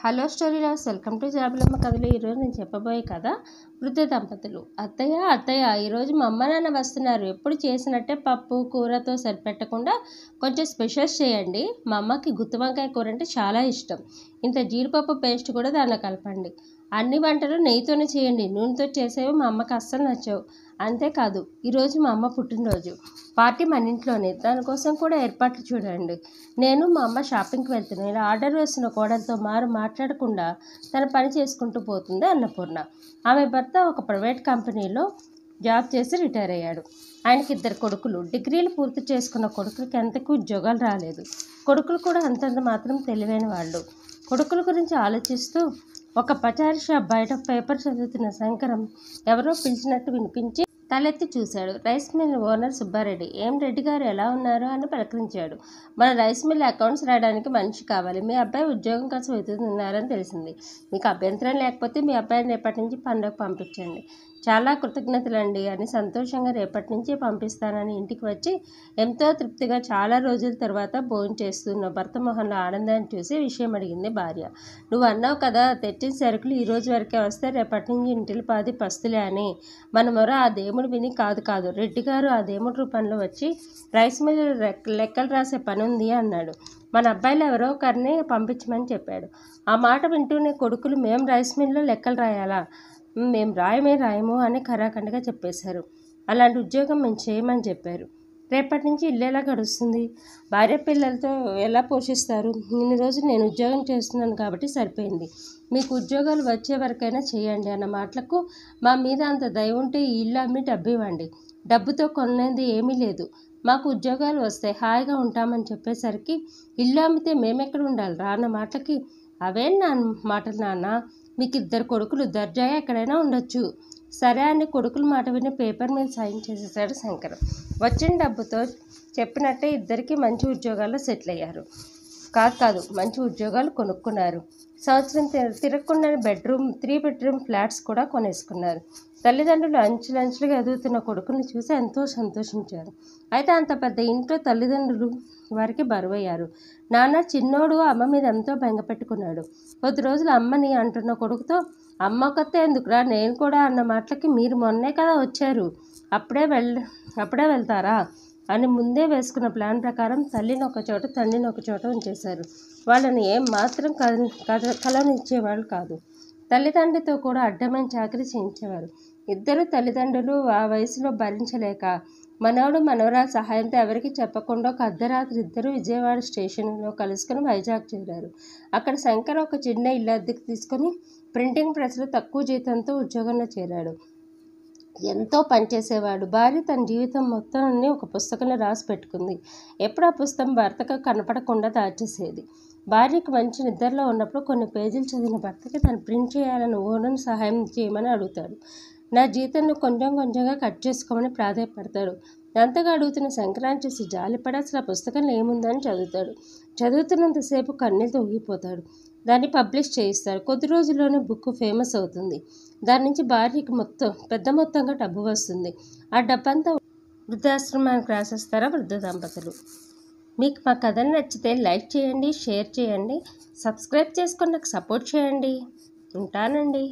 Hello story lovers, welcome to Jabulamma కథలు. ఈరోజు నేను చెప్పబోయే కథ వృద్ధ దంపతులు. అత్తయ్య ఈరోజు మా అమ్మ నాన్న వస్తున్నారు. ఎప్పుడు చేసినట్టే పప్పు కూరతో సరిపెట్టకుండా కొంచెం స్పెషల్స్ చేయండి. మా అమ్మకి గుత్తి వంకాయ కూర అంటే చాలా ఇష్టం. ఇంత జీడిపప్పు పేస్ట్ కూడా దానిలో కలపండి. అన్ని వంటలు నెయ్యితోనే చేయండి. నూనెతో చేసేవి మా అమ్మకి అస్సలు నచ్చవు. అంతేకాదు, ఈరోజు మా అమ్మ పుట్టినరోజు. పార్టీ మన ఇంట్లోనే, దానికోసం కూడా ఏర్పాట్లు చూడండి. నేను మా అమ్మ షాపింగ్కి వెళ్తున్నాను. ఇలా ఆర్డర్ వేసిన కోడలతో మాట్లాడకుండా తన పని చేసుకుంటూ పోతుంది అన్నపూర్ణ. ఆమె భర్త ఒక ప్రైవేట్ కంపెనీలో జాబ్ చేసి రిటైర్ అయ్యాడు. ఆయనకి 2 కొడుకులు. డిగ్రీలు పూర్తి చేసుకున్న కొడుకులకి ఎంతకు ఉద్యోగాలు రాలేదు. కొడుకులు కూడా అంతంత మాత్రం తెలివైన వాళ్ళు. కొడుకుల గురించి ఆలోచిస్తూ ఒక పచారీ షాప్ బయట పేపర్ చదువుతున్న శంకరం ఎవరో పిలిచినట్టు వినిపించి తలెత్తి చూశాడు. Rice mill owner Subbareddy. ఏం రెడ్డి గారు, ఎలా ఉన్నారు అని పలకరించాడు. మన రైస్ మిల్ అకౌంట్స్ రాయడానికి మనిషి కావాలి. మీ అబ్బాయి ఉద్యోగం కోసం వెతుకుతున్నారని తెలిసింది. మీకు అభ్యంతరం లేకపోతే మీ అబ్బాయిని రేపటి నుంచి పండుగ పంపించండి. చాలా కృతజ్ఞతలండి అని సంతోషంగా రేపటి నుంచి పంపిస్తానని ఇంటికి వచ్చి ఎంతో తృప్తిగా చాలా రోజుల తర్వాత భోజనం చేస్తున్న భర్త మొహంలో ఆనందాన్ని చూసి విషయం అడిగింది భార్య. నువ్వు అన్నావు కదా, తెచ్చిన సరుకులు ఈ రోజు వరకే వస్తే రేపటి నుంచి ఇంటికి పాది పస్తులే అని. మన మొర ఆ దేవుడు విని కాదు రెడ్డి గారు ఆ దేవుడి రూపంలో వచ్చి రైస్ మిల్ లెక్కలు రాసే పని ఉంది అన్నాడు. మన అబ్బాయిలు ఎవరో ఒకరిని పంపించమని చెప్పాడు. ఆ మాట వింటూనే కొడుకులు, మేము రైస్ మిల్లో లెక్కలు రాయాలా? మేము రాయము అని ఖరాఖండిగా చెప్పేశారు. అలాంటి ఉద్యోగం మేము చేయమని చెప్పారు. రేపటి నుంచి ఇల్లు ఎలా గడుస్తుంది? భార్య పిల్లలతో ఎలా పోషిస్తారు? ఇన్ని రోజులు నేను ఉద్యోగం చేస్తున్నాను కాబట్టి సరిపోయింది. మీకు ఉద్యోగాలు వచ్చే వరకైనా చేయండి అన్న మాటలకు మా మీద అంత దయ ఉంటే ఈ ఇల్లు అమ్మి డబ్బు ఇవ్వండి. డబ్బుతో కొనేది ఏమీ లేదు. మాకు ఉద్యోగాలు వస్తాయి, హాయిగా ఉంటామని చెప్పేసరికి ఇల్లు అమ్మితే మేమెక్కడ ఉండాలి రా అన్న మాటలకి, అవేం నా మాటలు నాన్న, మీకు 2 కొడుకులు, దర్జాగా ఎక్కడైనా ఉండొచ్చు. సరే అని కొడుకుల మాట విని పేపర్ మీద సైన్ చేసేసాడు శంకర్. వచ్చిన డబ్బుతో చెప్పినట్టే ఇద్దరికి మంచి ఉద్యోగాల్లో సెటిల్ అయ్యారు. కాదు మంచి ఉద్యోగాలు కొనుక్కున్నారు. సంవత్సరం తిరగకుండా 3 బెడ్రూమ్ ఫ్లాట్స్ కూడా కొనేసుకున్నారు. తల్లిదండ్రులు అంచులంచులుగా ఎదుగుతున్న కొడుకుని చూసి ఎంతో సంతోషించారు. అయితే అంత పెద్ద ఇంట్లో తల్లిదండ్రులు వారికి బరువయ్యారు. నాన్న చిన్నోడు అమ్మ మీద ఎంతో బెంగ పెట్టుకున్నాడు. కొద్ది రోజులు అమ్మని అంటున్న కొడుకుతో, అమ్మ కొత్త ఎందుకురా, నేను కూడా అన్న మాటలకి, మీరు మొన్నే కదా వచ్చారు, అప్పుడే వెళ్తారా అని ముందే వేసుకున్న ప్లాన్ ప్రకారం తల్లిని ఒక చోట తండ్రిని ఒక చోట ఉంచేశారు. వాళ్ళని ఏం మాత్రం కలనిచ్చేవాళ్ళు కాదు. తల్లిదండ్రితో కూడా అడ్డమైన చాకరీ చేయించేవారు. ఇద్దరు తల్లిదండ్రులు ఆ వయసులో భరించలేక మనవడు మనవరాల సహాయంతో ఎవరికి చెప్పకుండా ఒక అర్ధరాత్రి ఇద్దరు విజయవాడ స్టేషన్లో కలుసుకుని వైజాగ్ చేరారు. అక్కడ శంకర్ ఒక చిన్న ఇల్లు అద్దెకు తీసుకొని ప్రింటింగ్ ప్రెస్లో తక్కువ జీతంతో ఉద్యోగంలో చేరాడు. ఎంతో పనిచేసేవాడు. భార్య తన జీవితం మొత్తాన్ని ఒక పుస్తకంలో రాసి పెట్టుకుంది. ఎప్పుడు ఆ పుస్తకం భర్తకు కనపడకుండా దాచేసేది. భార్యకు మంచి నిద్రలో ఉన్నప్పుడు కొన్ని పేజీలు చదివిన భర్తకి తను ప్రింట్ చేయాలని ఓనర్ను సహాయం చేయమని అడుగుతాడు. నా జీతంను కొంచెంగా కట్ చేసుకోమని ప్రాధాయపడతాడు. అంతగా అడుగుతున్న సంక్రాంతి చూసి జాలిపడి అసలు ఆ పుస్తకంలో ఏముందని చదువుతాడు. చదువుతున్నంతసేపు కన్నీళ్ళతో ఊగిపోతాడు. దాన్ని పబ్లిష్ చేయిస్తాడు. కొద్ది రోజుల్లోనే బుక్ ఫేమస్ అవుతుంది. దాని నుంచి భార్యకి పెద్ద మొత్తంగా డబ్బు వస్తుంది. ఆ డబ్బంతా వృద్ధాశ్రమానికి రాసేస్తారా వృద్ధ దంపతులు. మీకు మా కథలు నచ్చితే లైక్ చేయండి, షేర్ చేయండి, సబ్స్క్రైబ్ చేసుకొని నాకు సపోర్ట్ చేయండి. ఉంటానండి.